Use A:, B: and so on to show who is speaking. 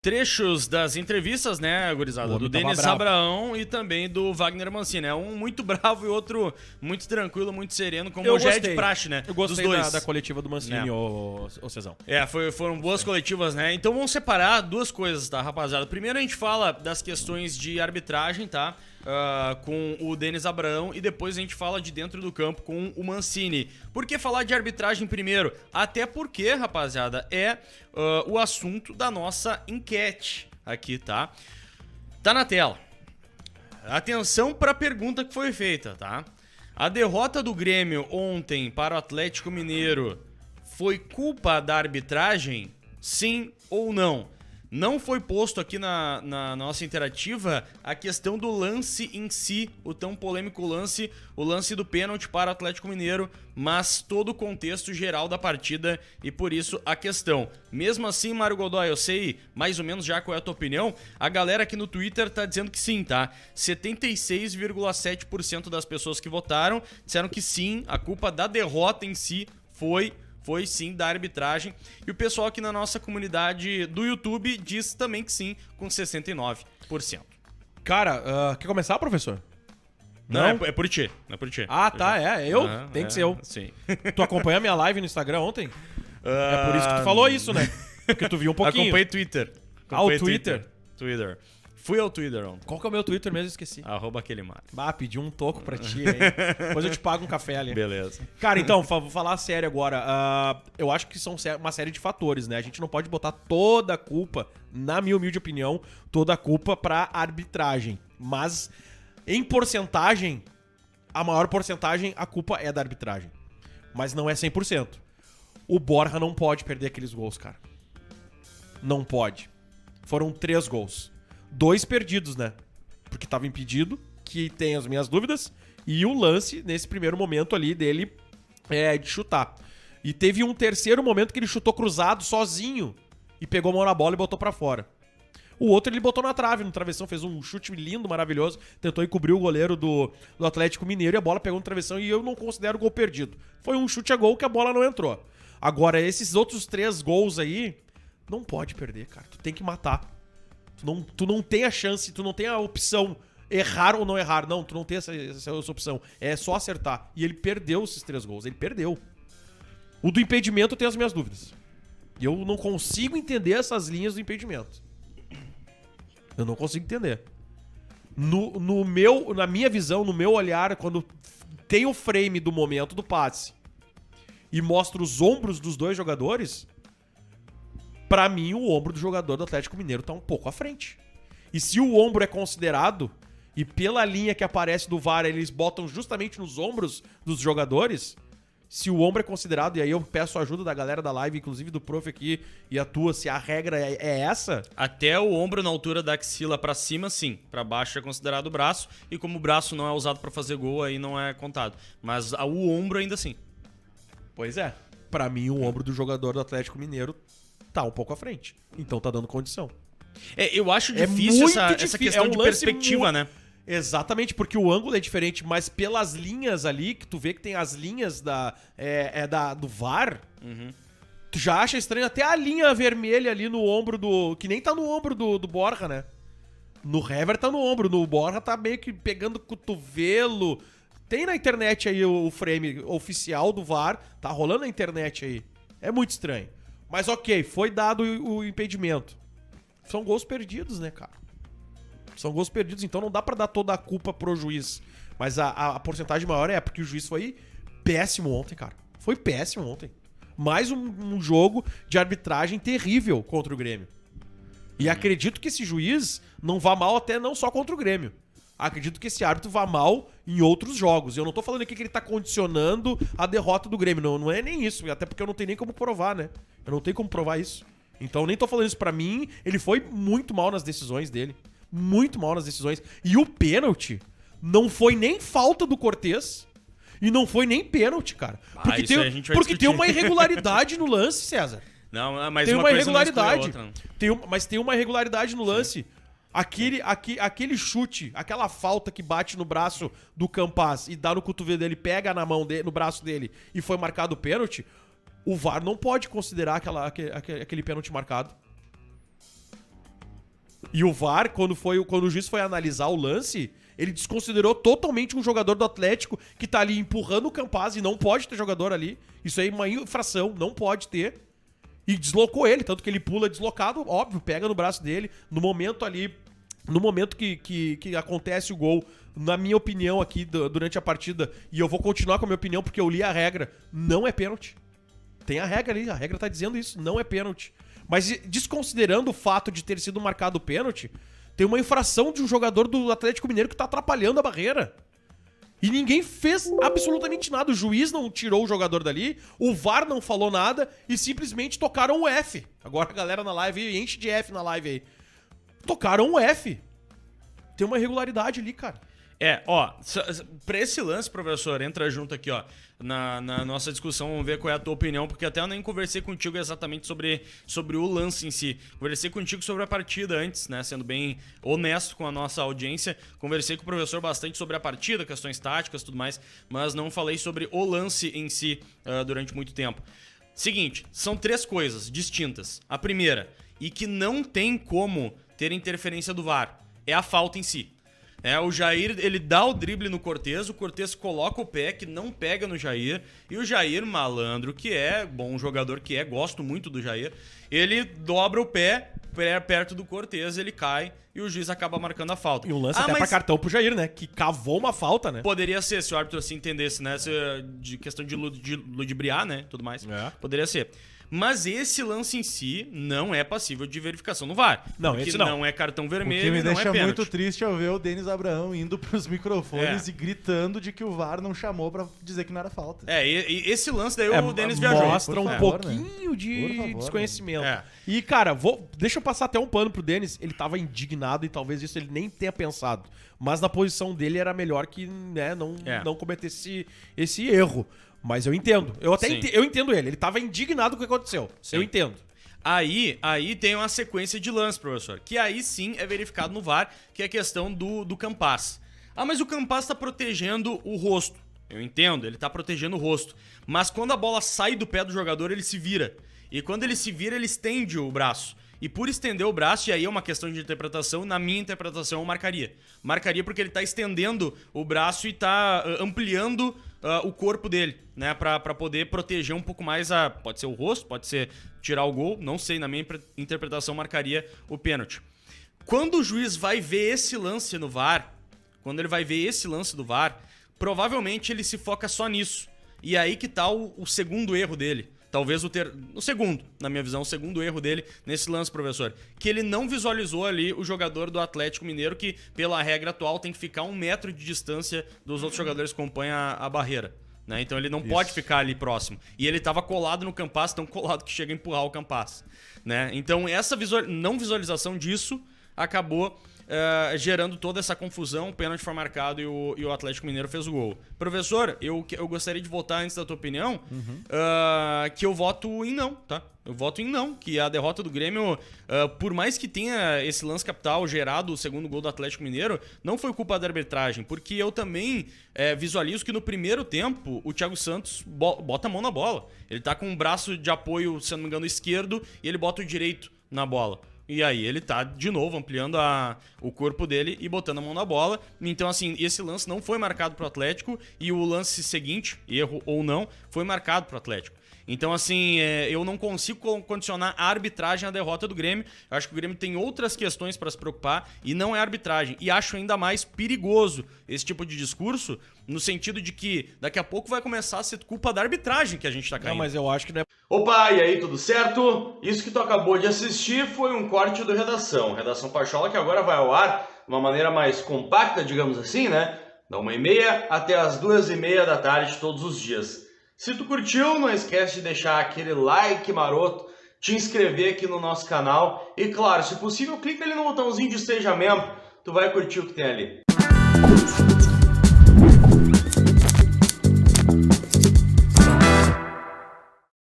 A: Trechos das entrevistas, né, gurizada? Do Denis Abraão e também do Wagner Mancini, né? Um muito bravo e outro muito tranquilo, muito sereno, como já é de praxe, né?
B: Eu gostei
A: dos dois.
B: Da coletiva do Mancini, ô Cezão.
A: Foram boas coletivas, né? Então vamos separar duas coisas, tá, rapaziada? Primeiro a gente fala das questões de arbitragem, tá? Com o Denis Abraão, e depois a gente fala de dentro do campo com o Mancini. Por que falar de arbitragem primeiro? Até porque, rapaziada, é o assunto da nossa enquete aqui, tá? Tá na tela. Atenção para a pergunta que foi feita, tá? A derrota do Grêmio ontem para o Atlético Mineiro foi culpa da arbitragem? Sim ou não? Não foi posto aqui na nossa interativa a questão do lance em si, o tão polêmico lance, o lance do pênalti para o Atlético Mineiro, mas todo o contexto geral da partida e por isso a questão. Mesmo assim, Mário Godoy, eu sei mais ou menos já qual é a tua opinião, a galera aqui no Twitter tá dizendo que sim, tá? 76,7% das pessoas que votaram disseram que sim, a culpa da derrota em si foi sim da arbitragem. E o pessoal aqui na nossa comunidade do YouTube diz também que sim, com 69%.
B: Cara, quer começar, professor?
A: Não, é por ti. Não é por ti.
B: Ah, tá, eu? Tem que ser eu.
A: Sim.
B: Tu acompanhou a minha live no Instagram ontem? É por isso que tu falou isso, né? Porque tu viu um pouquinho.
A: Acompanhei Twitter.
B: O Twitter?
A: Twitter. Fui ao Twitter ontem.
B: Qual que é o meu Twitter mesmo? Esqueci.
A: @aquelemar.
B: Pedi um toco pra ti aí. Depois eu te pago um café ali.
A: Beleza.
B: Cara, então, vou falar sério agora. Eu acho que são uma série de fatores, né? A gente não pode botar toda a culpa, na minha humilde opinião, toda a culpa pra arbitragem. Mas, em porcentagem, a maior porcentagem, a culpa é da arbitragem. Mas não é 100%. O Borja não pode perder aqueles gols, cara. Não pode. Foram 3 gols. 2 perdidos, né? Porque tava impedido, que tem as minhas dúvidas, e o lance, nesse primeiro momento ali, dele de chutar. E teve um terceiro momento que ele chutou cruzado, sozinho, e pegou a mão na bola e botou pra fora. O outro ele botou na trave, no travessão, fez um chute lindo, maravilhoso, tentou encobrir o goleiro do Atlético Mineiro, e a bola pegou no travessão, e eu não considero gol perdido. Foi um chute a gol que a bola não entrou. Agora, esses outros 3 gols aí, não pode perder, cara. Tu tem que matar. Tu não tem a chance, tu não tem a opção errar ou não errar. Não, tu não tem essa opção. É só acertar. E ele perdeu esses 3 gols. Ele perdeu. O do impedimento eu tenho as minhas dúvidas. E eu não consigo entender essas linhas do impedimento. Eu não consigo entender. Na minha visão, no meu olhar, quando tem o frame do momento do passe e mostra os ombros dos 2 jogadores... Pra mim, o ombro do jogador do Atlético Mineiro tá um pouco à frente. E se o ombro é considerado, e pela linha que aparece do VAR, eles botam justamente nos ombros dos jogadores, se o ombro é considerado, e aí eu peço a ajuda da galera da live, inclusive do prof aqui, e a tua, se a regra é essa...
A: Até o ombro na altura da axila pra cima, sim. Pra baixo é considerado o braço, e como o braço não é usado pra fazer gol, aí não é contado. Mas o ombro ainda sim.
B: Pois é. Pra mim, o ombro do jogador do Atlético Mineiro tá um pouco à frente. Então tá dando condição.
A: Eu acho difícil essa questão de perspectiva, né?
B: Exatamente, porque o ângulo é diferente, mas pelas linhas ali, que tu vê que tem as linhas do VAR, tu já acha estranho até a linha vermelha ali no ombro do... Que nem tá no ombro do Borja, né? No Hever tá no ombro, no Borja tá meio que pegando o cotovelo. Tem na internet aí o frame oficial do VAR, tá rolando na internet aí. É muito estranho. Mas ok, foi dado o impedimento. São gols perdidos, né, cara? São gols perdidos, então não dá pra dar toda a culpa pro juiz. Mas a porcentagem maior é porque o juiz foi péssimo ontem, cara. Foi péssimo ontem. Mais um jogo de arbitragem terrível contra o Grêmio. E acredito que esse juiz não vá mal até não só contra o Grêmio. Acredito que esse árbitro vá mal em outros jogos. Eu não tô falando aqui que ele tá condicionando a derrota do Grêmio. Não é nem isso. Até porque eu não tenho nem como provar, né? Eu não tenho como provar isso. Então eu nem tô falando isso pra mim. Ele foi muito mal nas decisões dele. Muito mal nas decisões. E o pênalti não foi nem falta do Cortez e não foi nem pênalti, cara. Porque tem uma irregularidade no lance, César.
A: Não, mas
B: tem
A: uma
B: uma
A: coisa
B: irregularidade.
A: Não exclui a outra.
B: Mas tem uma irregularidade no lance. Aquele chute, aquela falta que bate no braço do Campas e dá no cotovelo dele, pega na mão dele, no braço dele e foi marcado o pênalti, o VAR não pode considerar aquele pênalti marcado. E o VAR, quando o juiz foi analisar o lance, ele desconsiderou totalmente um jogador do Atlético que tá ali empurrando o Campas e não pode ter jogador ali. Isso aí é uma infração, não pode ter. E deslocou ele, tanto que ele pula deslocado, óbvio, pega no braço dele, no momento que acontece o gol, na minha opinião aqui, durante a partida, e eu vou continuar com a minha opinião porque eu li a regra, não é pênalti. Tem a regra ali, a regra tá dizendo isso, não é pênalti. Mas desconsiderando o fato de ter sido marcado o pênalti, tem uma infração de um jogador do Atlético Mineiro que tá atrapalhando a barreira. E ninguém fez absolutamente nada. O juiz não tirou o jogador dali, o VAR não falou nada e simplesmente tocaram o F. Agora a galera na live enche de F na live aí. Tocaram o F. Tem uma irregularidade ali, cara.
A: Pra esse lance, professor, entra junto aqui, ó, na nossa discussão, vamos ver qual é a tua opinião, porque até eu nem conversei contigo exatamente sobre o lance em si. Conversei contigo sobre a partida antes, né, sendo bem honesto com a nossa audiência. Conversei com o professor bastante sobre a partida, questões táticas e tudo mais, mas não falei sobre o lance em si durante muito tempo. Seguinte, são 3 coisas distintas. A primeira, e que não tem como ter interferência do VAR, é a falta em si. O Jair, ele dá o drible no Cortez, o Cortez coloca o pé, que não pega no Jair, e o Jair, malandro que é, bom jogador que é, gosto muito do Jair, ele dobra o pé perto do Cortez, ele cai e o juiz acaba marcando a falta.
B: E um lance até pra cartão pro Jair, né? Que cavou uma falta, né?
A: Poderia ser, se o árbitro assim entendesse, né? De questão de ludibriar, né? Tudo mais. Poderia ser. Mas esse lance em si não é passível de verificação no VAR.
B: Não, esse não.
A: Não é cartão vermelho,
C: o que me
A: não é
C: deixa
A: pênalti.
C: muito triste é ver o Denis Abraão indo pros microfones e gritando de que o VAR não chamou pra dizer que não era falta.
A: E esse lance daí o Denis viajou.
B: Mostra um pouquinho de desconhecimento. E, cara, deixa eu passar até um pano pro Denis. Ele tava indignado e talvez isso ele nem tenha pensado. Mas na posição dele era melhor que, né, não cometesse esse erro. Mas eu entendo. Eu entendo ele. Ele tava indignado com o que aconteceu. Sim. Eu entendo.
A: Aí tem uma sequência de lances, professor, que aí sim é verificado no VAR, que é a questão do Campas. Mas o Campas tá protegendo o rosto. Eu entendo, ele tá protegendo o rosto. Mas quando a bola sai do pé do jogador, ele se vira. E quando ele se vira, ele estende o braço. E por estender o braço, e aí é uma questão de interpretação, na minha interpretação eu marcaria. Marcaria porque ele tá estendendo o braço e tá ampliando o corpo dele, né? Pra poder proteger um pouco mais pode ser o rosto, pode ser tirar o gol, não sei, na minha interpretação marcaria o pênalti. Quando o juiz vai ver esse lance no VAR, quando ele vai ver esse lance do VAR, provavelmente ele se foca só nisso. E aí que tá o segundo erro dele. Talvez o segundo, na minha visão, o segundo erro dele nesse lance, professor. Que ele não visualizou ali o jogador do Atlético Mineiro, que pela regra atual tem que ficar 1 metro de distância dos outros jogadores que compõem a barreira. Né? Então ele não pode ficar ali próximo. E ele estava colado no Campas, tão colado que chega a empurrar o Campas. Né? Então essa não visualização disso acabou gerando toda essa confusão. O pênalti foi marcado e o Atlético Mineiro fez o gol. Professor, eu gostaria de votar, antes da tua opinião, que eu voto em não, tá? Eu voto em não, que a derrota do Grêmio, por mais que tenha esse lance capital gerado o segundo gol do Atlético Mineiro, não foi culpa da arbitragem, porque eu também visualizo que no primeiro tempo o Thiago Santos bota a mão na bola. Ele tá com um braço de apoio, se não me engano, esquerdo, e ele bota o direito na bola. E aí ele tá, de novo, ampliando o corpo dele e botando a mão na bola. Então, assim, esse lance não foi marcado pro Atlético e o lance seguinte, erro ou não, foi marcado pro Atlético. Então, assim, eu não consigo condicionar a arbitragem à derrota do Grêmio. Eu acho que o Grêmio tem outras questões para se preocupar e não é a arbitragem. E acho ainda mais perigoso esse tipo de discurso, no sentido de que daqui a pouco vai começar a ser culpa da arbitragem que a gente tá caindo.
B: Não, mas eu acho que não é...
A: Opa, e aí, tudo certo? Isso que tu acabou de assistir foi um corte do Redação Pachola, que agora vai ao ar de uma maneira mais compacta, digamos assim, né? Da 1h30 até as 2h30 da tarde todos os dias. Se tu curtiu, não esquece de deixar aquele like maroto, te inscrever aqui no nosso canal e, claro, se possível, clica ali no botãozinho de Seja Membro, tu vai curtir o que tem ali.